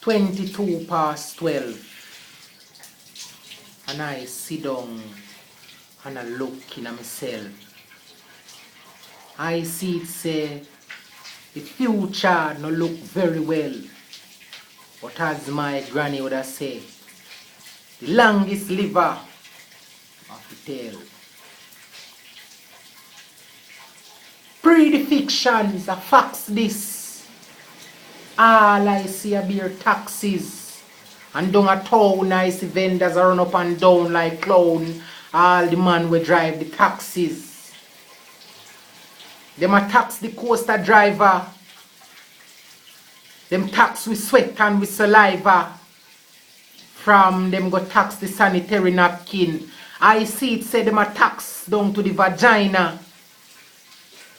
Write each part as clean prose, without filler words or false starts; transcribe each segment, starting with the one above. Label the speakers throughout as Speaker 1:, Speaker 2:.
Speaker 1: 22 past 12. And I sit down and I look in myself. I see it say the future no look very well. But as my granny would have said, the longest liver of the tale. Predictions are facts this. All I see are beer taxis. And down a town I see vendors run up and down like clown. All the man will drive the taxis. Them a tax the coaster driver. Them tax with sweat and with saliva. From them go tax the sanitary napkin. I see it say them a tax down to the vagina.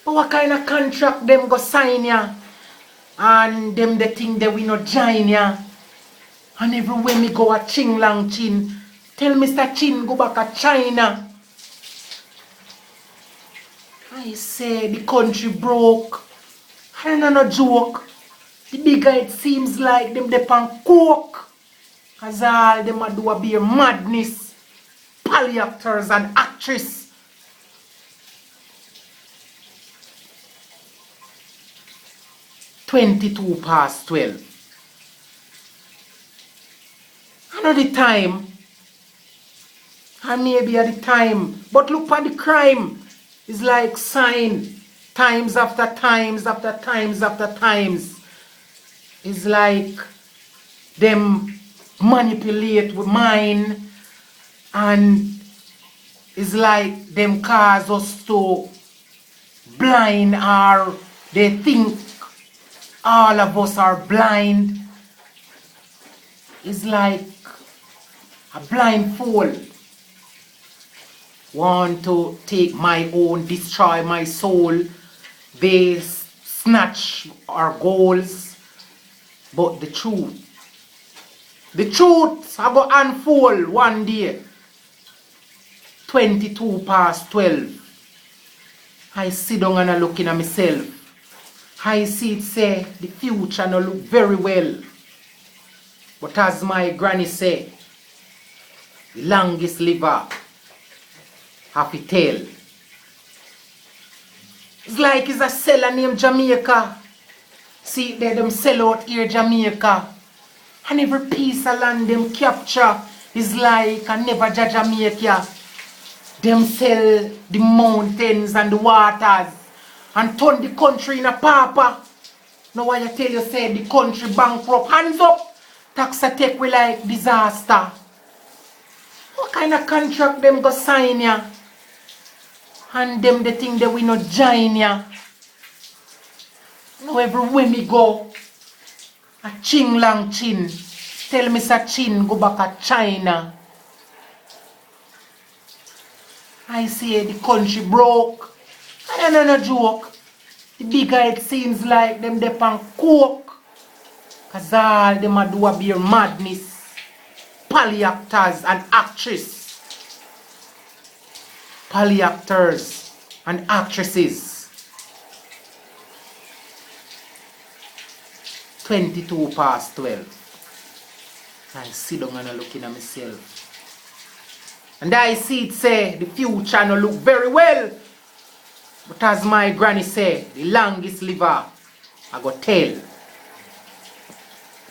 Speaker 1: But what kind of contract them go sign ya? And them the thing they will not join ya. And everywhere me go a ching lang chin. Tell Mr. Chin go back to China. I say the country broke. I don't no joke. The bigger it seems like them dey pan coke. Cause all them a do a be madness. Poly actors and actresses. "22 past 12. I know the time. And maybe at the time. But look at the crime. It's like sign. Times after times after times after times. It's like them manipulate with mind. And it's like them cause us to blind or they think all of us are blind. It's like a blindfold. Want to take my own, destroy my soul. They snatch our goals. But the truth I go unfold one day. 22 past 12. I sit down and I look in at myself. I see it say the future no look very well. But as my granny say, the longest liver have a tail. It's like it's a seller named Jamaica. See there them sell out here Jamaica. And every piece of land them capture is like a never Jamaica. Them sell the mountains and the waters and turn the country in a pauper. Now why I tell you say the country bankrupt. Hands up. Tax take we like disaster. What kind of contract them go sign ya? And them the thing that we not join ya. Now everywhere me go, a ching lang chin. Tell Mr. Chin go back to China. I say the country broke. And no joke. The bigger it seems like them dey pan coke. Cause all them a do a beer madness. Poly actors and actresses. Poly actors and actresses. 22 past 12. I sit down and I look in at myself. And I see it say the future no look very well. But as my granny say, the longest liver I go tell.